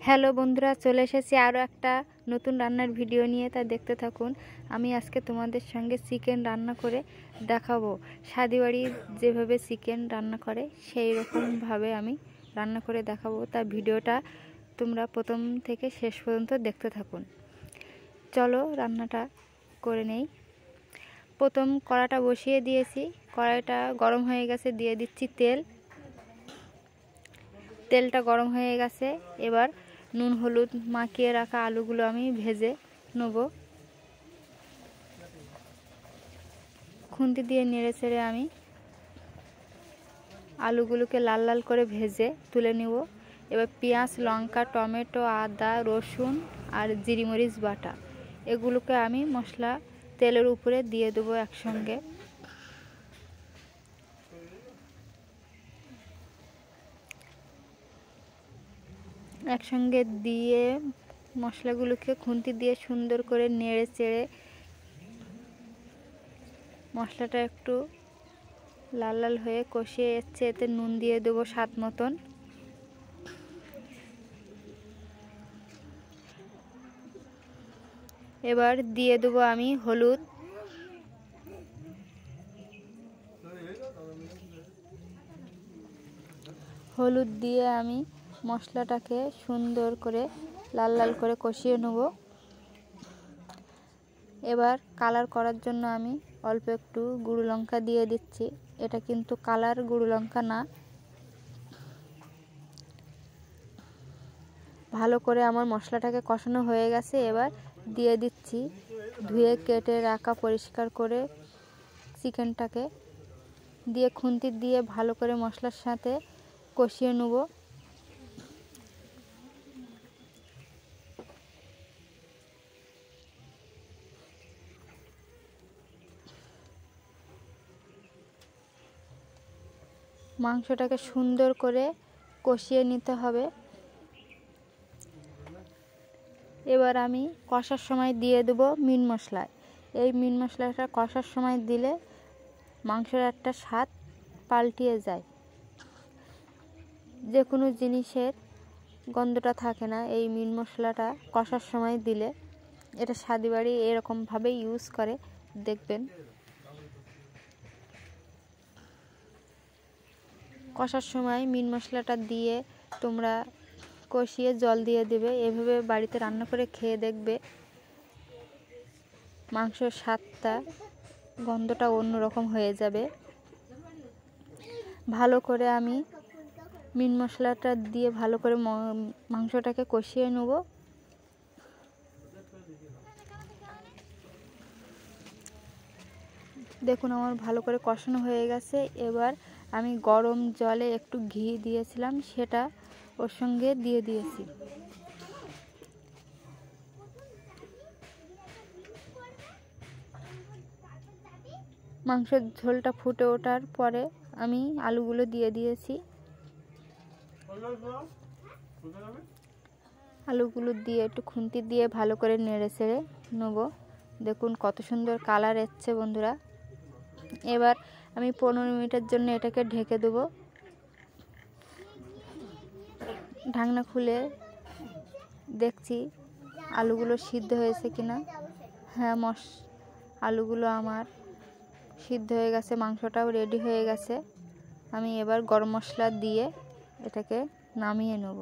Hello বন্ধুরা, চলে এসেছি আরও একটা নতুন রান্নার ভিডিও নিয়ে। তা দেখতে থাকুন। আমি আজকে তোমাদের সঙ্গে চিকেন রান্না করে দেখাবো। শাদি বাড়ি যেভাবে চিকেন রান্না করে সেই রকমভাবে আমি রান্না করে দেখাবো। তা ভিডিওটা তোমরা প্রথম থেকে শেষ পর্যন্ত দেখতে থাকুন। চলো রান্নাটা করে নেই। প্রথম কড়াটা বসিয়ে দিয়েছি, কড়াইটা গরম হয়ে গেছে, দিয়ে দিচ্ছি তেল। তেলটা গরম হয়ে গেছে, এবার নুন হলুদ মাখিয়ে রাখা আলুগুলো আমি ভেজে নেব। খুন্তি দিয়ে নেড়ে চেড়ে আমি আলুগুলোকে লাল লাল করে ভেজে তুলে নেব। এবার পেঁয়াজ, লঙ্কা, টমেটো, আদা, রসুন আর জিরিমরিচ বাটা এগুলোকে আমি মশলা তেলের উপরে দিয়ে দেবো একসঙ্গে। একসঙ্গে দিয়ে মশলাগুলোকে খুন্তি দিয়ে সুন্দর করে নেড়ে চেড়ে মশলাটা একটু লাল লাল হয়ে কষিয়ে এসছে। এতে নুন দিয়ে দেবো স্বাদ মতন। এবার দিয়ে দেবো আমি হলুদ, হলুদ দিয়ে আমি মশলাটাকে সুন্দর করে লাল লাল করে কষিয়ে নেব। এবার কালার করার জন্য আমি অল্প একটু গুঁড়ো লঙ্কা দিয়ে দিচ্ছি। এটা কিন্তু কালার গুঁড়ো লঙ্কা না। ভালো করে আমার মশলাটাকে কষানো হয়ে গেছে। এবার দিয়ে দিচ্ছি ধুয়ে কেটে রাখা পরিষ্কার করে চিকেনটাকে, দিয়ে খুন্তি দিয়ে ভালো করে মশলার সাথে কষিয়ে নেব। মাংসটাকে সুন্দর করে কষিয়ে নিতে হবে। এবার আমি কষার সময় দিয়ে দেব মিট মশলা। এই মিট মশলাটা কষার সময় দিলে মাংসের একটা স্বাদ পাল্টিয়ে যায়। যে কোনো জিনিসের গন্ধটা থাকে না এই মিট মশলাটা কষার সময় দিলে। এটা শাদি বাড়ি এরকমভাবে ইউজ করে, দেখবেন। কষার সময় মিট মশলাটা দিয়ে তোমরা কষিয়ে জল দিয়ে দেবে। এভাবে বাড়িতে রান্না করে খেয়ে দেখবে, মাংসের স্বাদটা গন্ধটা অন্যরকম হয়ে যাবে। ভালো করে আমি মিট মশলাটা দিয়ে ভালো করে মাংসটাকে কষিয়ে নেব। দেখুন আমার ভালো করে কষানো হয়ে গেছে। এবার আমি গরম জলে একটু ঘি দিয়েছিলাম, সেটা ওর সঙ্গে দিয়ে দিয়েছি। মাংসের ঝোলটা ফুটে ওঠার পরে আমি আলুগুলো দিয়ে দিয়েছি। আলুগুলো দিয়ে একটু খুন্তি দিয়ে ভালো করে নেড়ে চেড়ে নেব। দেখুন কত সুন্দর কালার এসছে বন্ধুরা। এবার আমি 15 মিনিটের জন্য এটাকে ঢেকে দেবো। ঢাকনা খুলে দেখছি আলুগুলো সিদ্ধ হয়েছে কিনা। হ্যাঁ, আলুগুলো আমার সিদ্ধ হয়ে গেছে, মাংসটাও রেডি হয়ে গেছে। আমি এবার গরম মশলা দিয়ে এটাকে নামিয়ে নেব।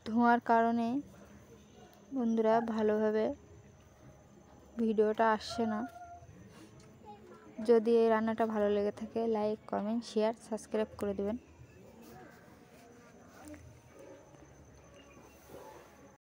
ধোঁয়ার কারণে বন্ধুরা ভালোভাবে ভিডিওটা আসছে না। যদি এই রান্নাটা ভালো লেগে থাকে লাইক, কমেন্ট, শেয়ার, সাবস্ক্রাইব করে দেবেন।